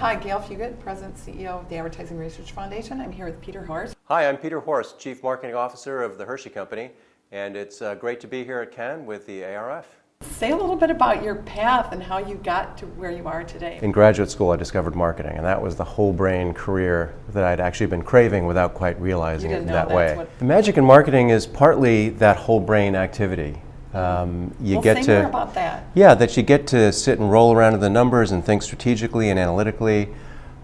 Hi, Gayle Fuguitt, President and CEO of the Advertising Research Foundation. I'm here with Peter Horst. Hi, I'm Peter Horst, Chief Marketing Officer of the Hershey Company, and it's great to be here at Cannes with the ARF. Say a little bit about your path and how you got to where you are today. In graduate school, I discovered marketing, and that was the whole brain career that I'd actually been craving without quite realizing it in that way. The magic in marketing is partly that whole brain activity. Say more about that. Yeah, that you get to sit and roll around in the numbers and think strategically and analytically,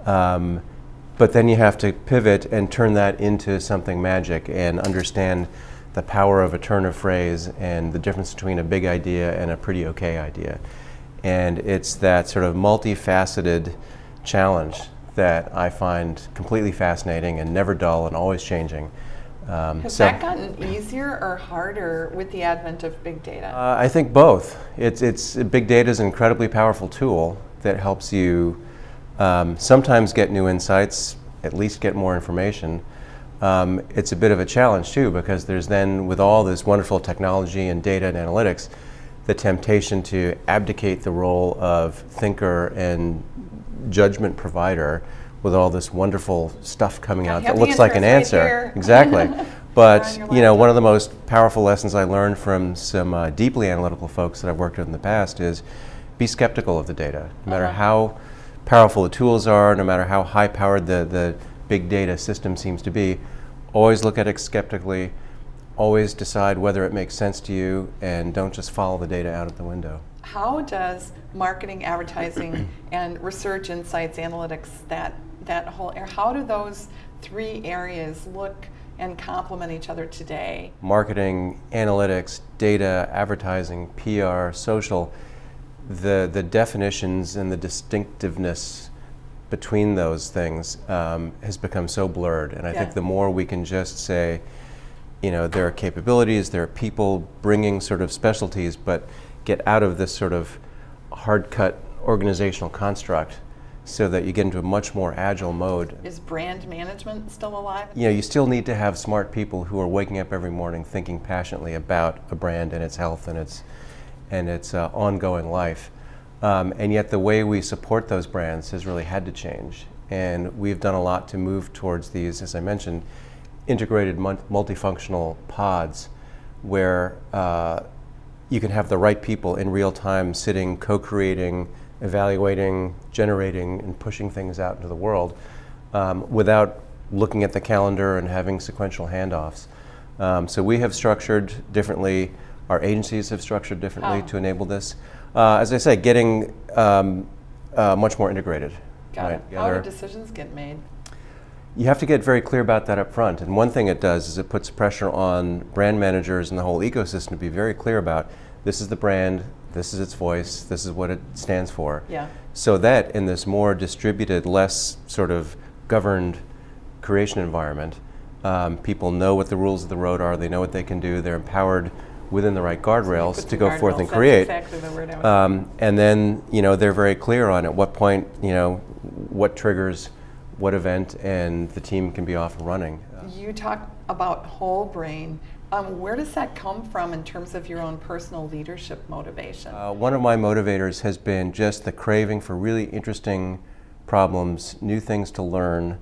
but then you have to pivot and turn that into something magic and understand the power of a turn of phrase and the difference between a big idea and a pretty okay idea. And it's that sort of multifaceted challenge that I find completely fascinating and never dull and always changing. Has that gotten easier or harder with the advent of big data? I think both. Big data is an incredibly powerful tool that helps you sometimes get new insights, at least get more information. It's a bit of a challenge too, because there's then, with all this wonderful technology and data and analytics, the temptation to abdicate the role of thinker and judgment provider with all this wonderful stuff coming out that looks like an answer. Exactly. But one of the most powerful lessons I learned from some deeply analytical folks that I've worked with in the past is be skeptical of the data. No matter how powerful the tools are, no matter how high-powered the big data system seems to be, always look at it skeptically, always decide whether it makes sense to you, and don't just follow the data out of the window. How does marketing, advertising, and research insights, analytics, that whole area, how do those three areas look and complement each other today? Marketing, analytics, data, advertising, PR, social, the definitions and the distinctiveness between those things has become so blurred. And I think the more we can just say, there are capabilities, there are people bringing sort of specialties, but get out of this sort of hard-cut organizational construct so that you get into a much more agile mode. Is brand management still alive? You still need to have smart people who are waking up every morning thinking passionately about a brand and its health and its ongoing life. And yet the way we support those brands has really had to change. And we've done a lot to move towards these, as I mentioned, integrated multifunctional pods where you can have the right people in real time sitting, co-creating, evaluating, generating, and pushing things out into the world without looking at the calendar and having sequential handoffs. So we have structured differently. Our agencies have structured differently to enable this. As I say, getting much more integrated. Got it. How do decisions get made? You have to get very clear about that up front. And one thing it does is it puts pressure on brand managers and the whole ecosystem to be very clear about this is the brand, this is its voice, this is what it stands for. Yeah. So that in this more distributed, less sort of governed creation environment, people know what the rules of the road are, they know what they can do, they're empowered within the right guardrails to go forth and create. That's exactly the word I was and then, they're very clear on at what point, what triggers what event, and the team can be off and running. You talk about whole brain. Where does that come from in terms of your own personal leadership motivation? One of my motivators has been just the craving for really interesting problems, new things to learn,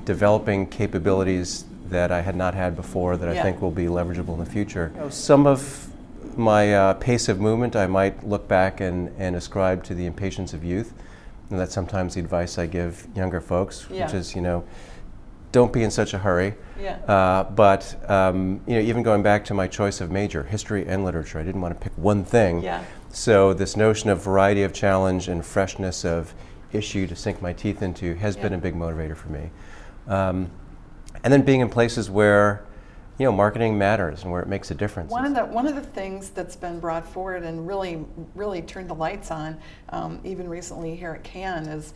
developing capabilities that I had not had before that I think will be leverageable in the future. Some of my pace of movement I might look back and ascribe to the impatience of youth. And that's sometimes the advice I give younger folks, which is, don't be in such a hurry. But even going back to my choice of major, history and literature, I didn't want to pick one thing. So this notion of variety of challenge and freshness of issue to sink my teeth into has been a big motivator for me. And then being in places where marketing matters and where it makes a difference. One of the things that's been brought forward and really turned the lights on, even recently here at Cannes, is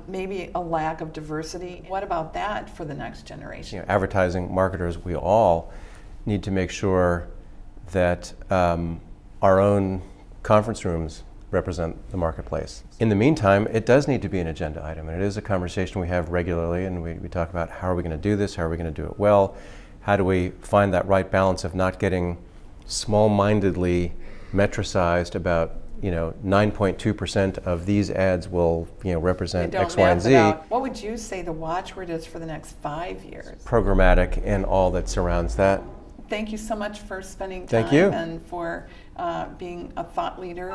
maybe a lack of diversity. What about that for the next generation? Advertising marketers, we all need to make sure that our own conference rooms represent the marketplace. In the meantime, it does need to be an agenda item, and it is a conversation we have regularly, and we talk about how are we going to do this, how are we going to do it well. How do we find that right balance of not getting small-mindedly metricized about 9.2% of these ads will They represent don't X, Y, and math it Z. out. What would you say the watchword is for the next 5 years? Programmatic and all that surrounds that. Thank you so much for spending time Thank you. and for being a thought leader.